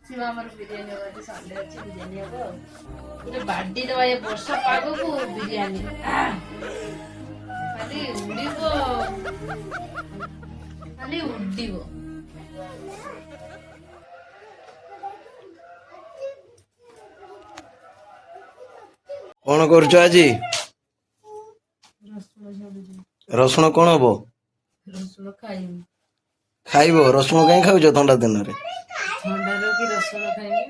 ଆମର ବିରିୟାନୀ ହବ ସଣ୍ଡେ ଅଛି ବିରିୟାନୀ ହବ ଗୋଟେ ବାଡି ଦବା ଏ ବର୍ଷା ପାଗକୁ ବିରିୟାନୀ ଖାଲି ଉଡିବ ଖାଲି ଉଡିବ। କଣ କରୁଛ ଆଜି? ରସୁଣ ଝାଡୁଛି। ରସୁଣ କଣ ହବ? ରସୁଣ ଖାଇବି। ଖାଇବ? ରସୁଣ କାଇଁ ଖାଉଛ ଥଣ୍ଡା ଦିନରେ? ଥଣ୍ଡାର କି ରସୁଣ ଖାଇବି ଆଉ।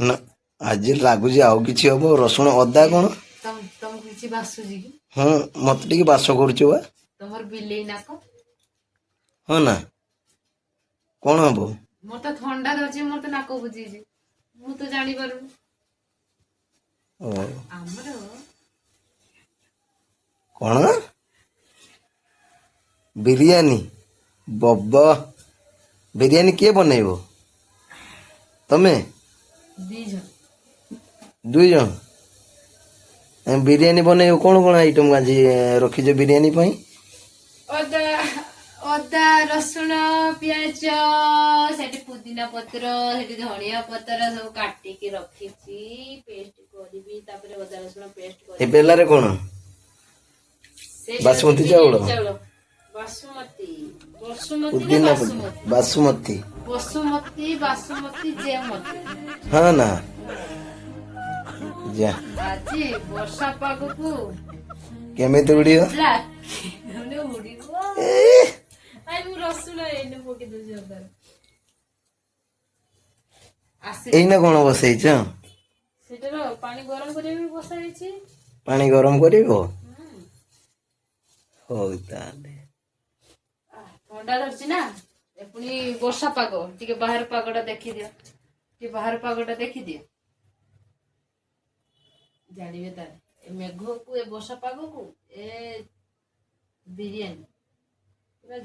ନା ଆଜି ଲାଗୁଛି ଆଉ କିଛି ହବ। ରସୁଣ ଅଦା କଣ? ତମକୁ କିଛି ବାସୁଛି କି? ହଁ ମତେ ଟିକେ ବାସ କରୁଛୁ ବା। ତମର ବିଲେଇ ନାକ। ହଁ ନା କଣ ହବ? ମୋର ତ ଥଣ୍ଡା ଧରିଛି ମୋର ତ ନାକ ବୁଝେଇଛି ମୁଁ ତ ଜାଣିପାରୁନି। ଓ ଆମର କଣ? ବିରିୟାନୀ ବବ ବିରିୟାନୀ କିଏ ବନେଇବ? ତମେ? 2 ଜଣ। 2 ଜଣ? ବିରିୟାନୀ ବନେଇବ କଣ କଣ ଆଇଟମ ଆଜି ରଖିଛ ବିରିୟାନୀ ପାଇଁ? ଅଦା ରସୁଣ ପିଆଜ ସେଠି ପୁଦିନା ପତ୍ର ସେଠି ଧଣିଆ ପତ୍ର ସବୁ କାଟିକି ରଖିଛି ପେଷ୍ଟ କରିବି ତାପରେ ଅଦା ରସୁଣ ପେଷ୍ଟ ଏ କରିବି। ବେଲାରେ କଣ? ସେଇଟା ହଉଛି ବାସୁମତୀ ଚାଉଳ? ବିରିୟାନୀ ଚାଉଳ। ବସୁମତୀ ବସୁମତୀ ନା ପୁଦିନା ପତ୍ର ବାସୁମତୀ? ବାସୁମତୀ। ବସୁମତୀ ବାସୁମତୀ ଯେମତୀ। ହଁ ନା ଯା ଆଜି ବର୍ଷା ପାଗକୁ କେମିତି ଉଡିବ? ଉଡିବ। ଆଇ ମୁଁ ରସୁଣ ଏଇନେ ପକେଇ ଦଉଛି ଅଦାରେ। ଏଇନା କଣ ବସେଇଛ? ସେଟାର ପାଣି ଗରମ କରିବା ପାଇଁ ବସା ହେଇଛି। ପାଣି ଗରମ କରିବ? ହଉ ତାହେଲେ। ଥଣ୍ଡା ଧରିଛି ନା ପୁଣି ବର୍ଷା ପାଗ ଟିକେ ବାହାର ପାଗ ଟା ଦେଖିଦିଅ। ଟିକେ ବାହାର ପାଗ ଟା ଦେଖିଦିଅ। ଜାଣିବେ ତାର ଏ ମେଘକୁ ଏ ବର୍ଷା ପାଗକୁ ଏ ବିରିୟାନୀ ପୁରା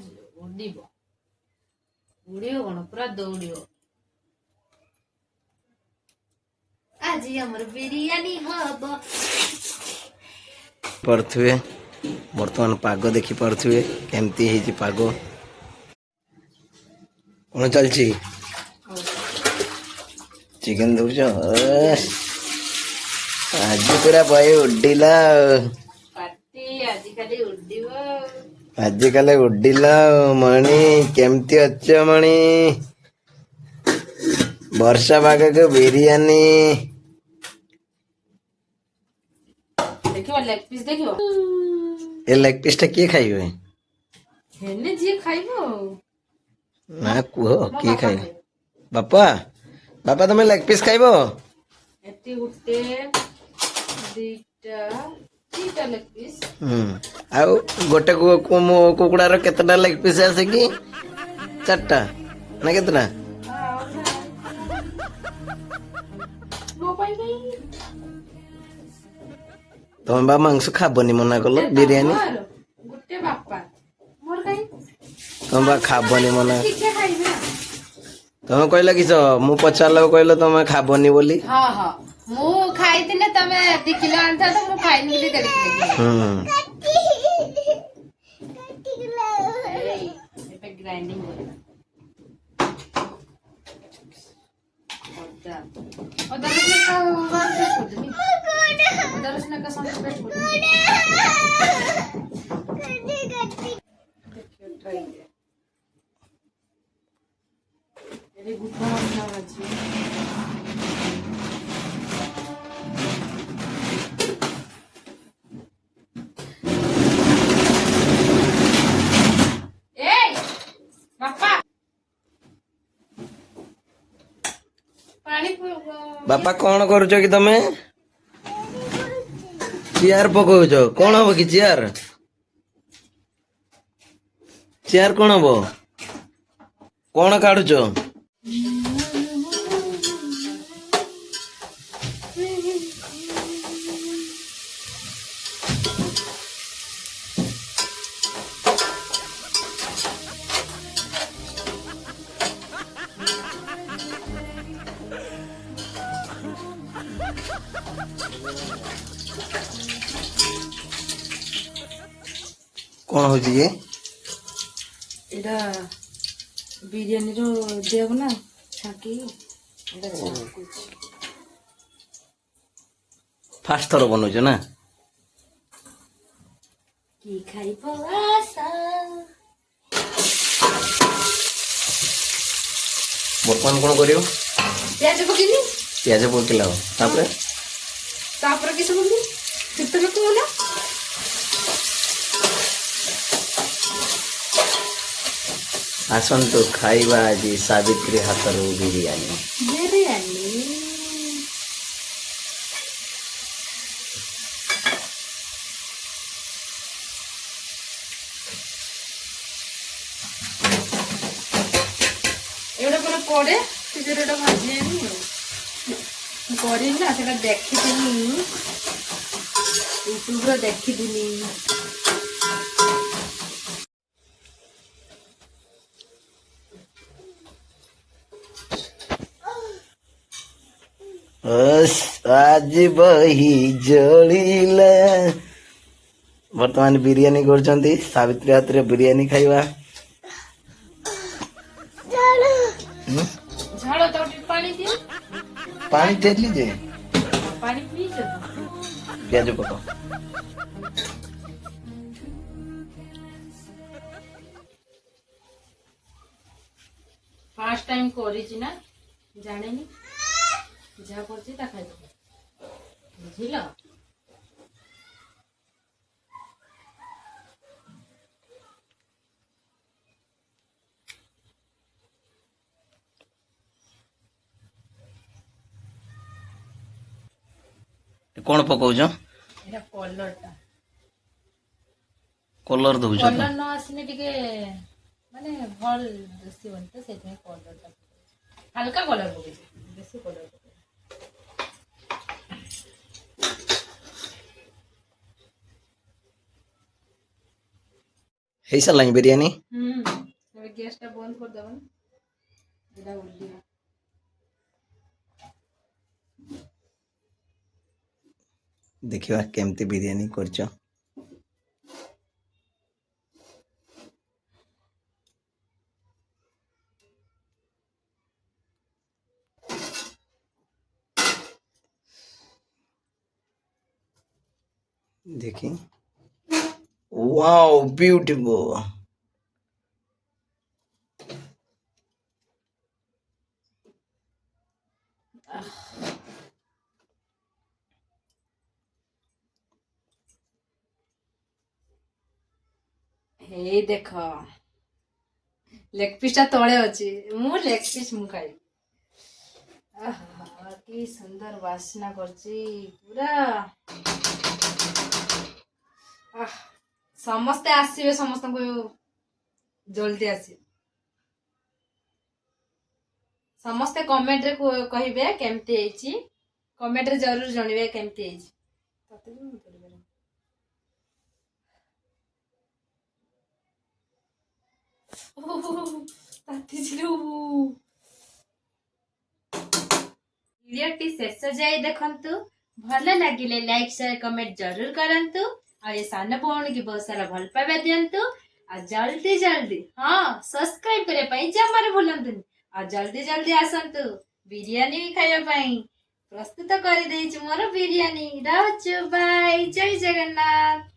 ଉଡିବ। ଉଡିବ କଣ ପୁରା ଦୌଡିବ। ଆଜି ଆମର ବିରିୟାନୀ ହବ। ପାରୁଥିବେ ବର୍ତ୍ତମାନ ପାଗ ଦେଖି ପାରୁଥିବେ କେମିତି ହେଇଛି ପାଗ। କଣ ଚାଲିଛି? ଚିକେନ ଦଉଛ? ଆଜି ପୁରା ବହି ଉଡିଲା ଆଉ। ପାଟି ଆଜି ଖାଲି ଉଡିବ ଆଉ। ଆଜି କାଲି ଉଡିଲା ଆଉ। ମଣି କେମିତି ଅଛ ମଣି? ବର୍ଷା ପାଗକୁ ବିରିୟାନୀ। ଦେଖିବ ଲେଗ ପିସ୍ ଦେଖିବ? ଏ ଲେଗ ପିସ୍ ଟା କିଏ ଖାଇବେ? ହେନେ ଯିଏ ଖାଇବ ଆଉ। ନା କୁହ ମୋ କିଏ ବାପା ଖାଇବେ? ଖାଇବେ। ବାପା ବାପା ତମେ ଲେଗ ପିସ୍ ଖାଇବ? ଏଠି ଗୋଟେ ଦିଟା ଲେଗ ପିସ୍। ହୁଁ ଆଉ ଗୋଟେ କୁକୁଡାର କେତେଟା ଲେଗ ପିସ୍ ଆସେ କି? 4ଟା ନା କେତେଟା? ମୋ ପାଇଁ କାଇଁ? ତମେ ବା ମାଂସ ଖାବନି ମନା କଲ ଗୋଟେ ବିରିୟାନୀ। ତମର ଗୋଟେ ବାପା ମୋର କାଇଁ? ତମେ ବା ମାଂସ ଖାବନି ଖାଇବେ ମନା। ତ ଟିକେ ଖାଇବେ। ତମେ କହିଲ କିସ ମୁଁ ପଚାରିଲାକୁ କହିଲ ତମେ ଖାବନି ବୋଲି। ହଁ ହଁ ମୁଁ ଖାଇଥିଲେ ତମେ 2 କିଲୋ ଆଣିଥାନ୍ତ ମୁଁ ଖାଇନି ବୋଲି 1.5 ହୁଁ କିଲୋ। ଏବେ ଗ୍ରାଇଣ୍ଡିଙ୍ଗ କରିବା। ଅଦା ରସୁଣ ଏକା ସାଙ୍ଗରେ ପେଷ୍ଟ କରିଦେବି। ଏଠି ଗୁଠ ମସଲା ଅଛି। ଏଇ ବାପା ପାଣି ବାପା କଣ କରୁଛ କି ତମେ? ଚିଆର ପକଉଛ କଣ ହବ କି ଚିଆର? ଚେୟାର କଣ ହବ? କଣ କାଢୁଛ? କଣ ହଉଛି କି? ଏଇଟା ବିରିୟାନୀର ଦିଆହବ ନା ଛାଙ୍କି ଏଇଟା ଛାଙ୍କୁଛି। ଫାଷ୍ଟ ଥର ବନଉଛ ନା? କି ଖାଇବ ଆଶା। ବର୍ତ୍ତମାନ କଣ କରିବ? ପିଆଜ ପକେଇନି। ପିଆଜ ପକେଇଲା ତାପରେ ତାପରେ କିଛି ପକେଇନି କେତେ ଲୋକ ହେଲା। ଆସନ୍ତୁ ଖାଇବା ଆଜି ସାବିତ୍ରୀ ହାତରୁ ବିରିୟାନୀ। ବିରିୟାନୀ ଏଗୁଡ଼ା ପୁରା ପଡ଼େ ସେଟା ଭାଜିନି ଆଉ କରିନି ନା ସେଟା ଦେଖିଥିଲି ୟୁଟ୍ୟୁବରେ ଦେଖିଥିଲି। ଆଜି ବହି ଜଳିଲା। ବର୍ତ୍ତମାନ ବିରିୟାନୀ କରୁଛନ୍ତି ସାବିତ୍ରୀ ହାତରେ ବିରିୟାନୀ ଖାଇବା। ଝାଳ ତ ପାଣି ଦିଅ। ପାଣି ଦେଲି ଯେ ପାଣି ପିଇଛ ପିଆଜ ପକ। ଫାର୍ଷ୍ଟ ଟାଇମ୍ କରିଛି ନା ଜାଣିନି ଯାହା କରୁଛି ତା ଖାଇଦେବ ବୁଝିଲ। କଣ ପକଉଛ? ଏଇଟା କଲରଟା କଲର ଦଉଛ ତ? କଲର ନ ଆସିଲେ ଟିକେ ମାନେ ଭଲ ଦିଶିବନି ତ ସେଇଥିପାଇଁ କଲରଟା ହାଲକା କଲର ପକେଇଛି ବେଶୀ କଲର ପକେଇଛି। ହେଇସାରିଲାଣି ବିରିୟାନୀ। ଏବେ ଗ୍ୟାସ ଟା ବନ୍ଦ କରିଦବ ନା ଏଇଟା ଉଡ଼ିଯିବ। ଦେଖିବା କେମିତି ବିରିୟାନୀ କରିଛ। देखी वाओ ब्यूटीफुल। ହେଇ ଦେଖ ଲେଗ ପିସ୍ ଟା ତଳେ ଅଛି ମୁଁ ଲେଗ ପିସ୍ ମୁଁ ଖାଇବି। କି ସୁନ୍ଦର ବାସ୍ନା କରୁଛି ପୁରା। ସମସ୍ତେ ଆସିବେ ସମସ୍ତଙ୍କୁ ଜଲ୍ଦି ଆସିବେ। ସମସ୍ତେ କମେଣ୍ଟରେ କହିବେ କେମିତି ହେଇଛି କମେଣ୍ଟରେ ଜରୁର ଜଣିବେ କେମିତି ହେଇଛି। ତତେ ବି ମୁଁ କରିପାରିବି। ଭିଡ଼ିଓଟି ଶେଷ ଯାଏ ଦେଖନ୍ତୁ। ଭଲ ଲାଗିଲେ ଲାଇକ୍ ସେୟାର କମେଣ୍ଟ ଜରୁର କରନ୍ତୁ। ଆଉ ଏ ସାନ ଭଉଣୀକି ବହୁତ ସାରା ଭଲ ପାଇବା ଦିଅନ୍ତୁ। ଆଉ ଜଲ୍ଦି ହଁ ସବସ୍କ୍ରାଇବ କରିବା ପାଇଁ ଜମାରୁ ଭୁଲନ୍ତୁନି। ଆଉ ଜଲ୍ଦି ଆସନ୍ତୁ ବିରିୟାନୀ ଖାଇବା ପାଇଁ। ପ୍ରସ୍ତୁତ କରିଦେଇଛି ମୋର ବିରିୟାନୀ। ରହୁଛୁ ବାଇ ଜୟ ଜଗନ୍ନାଥ।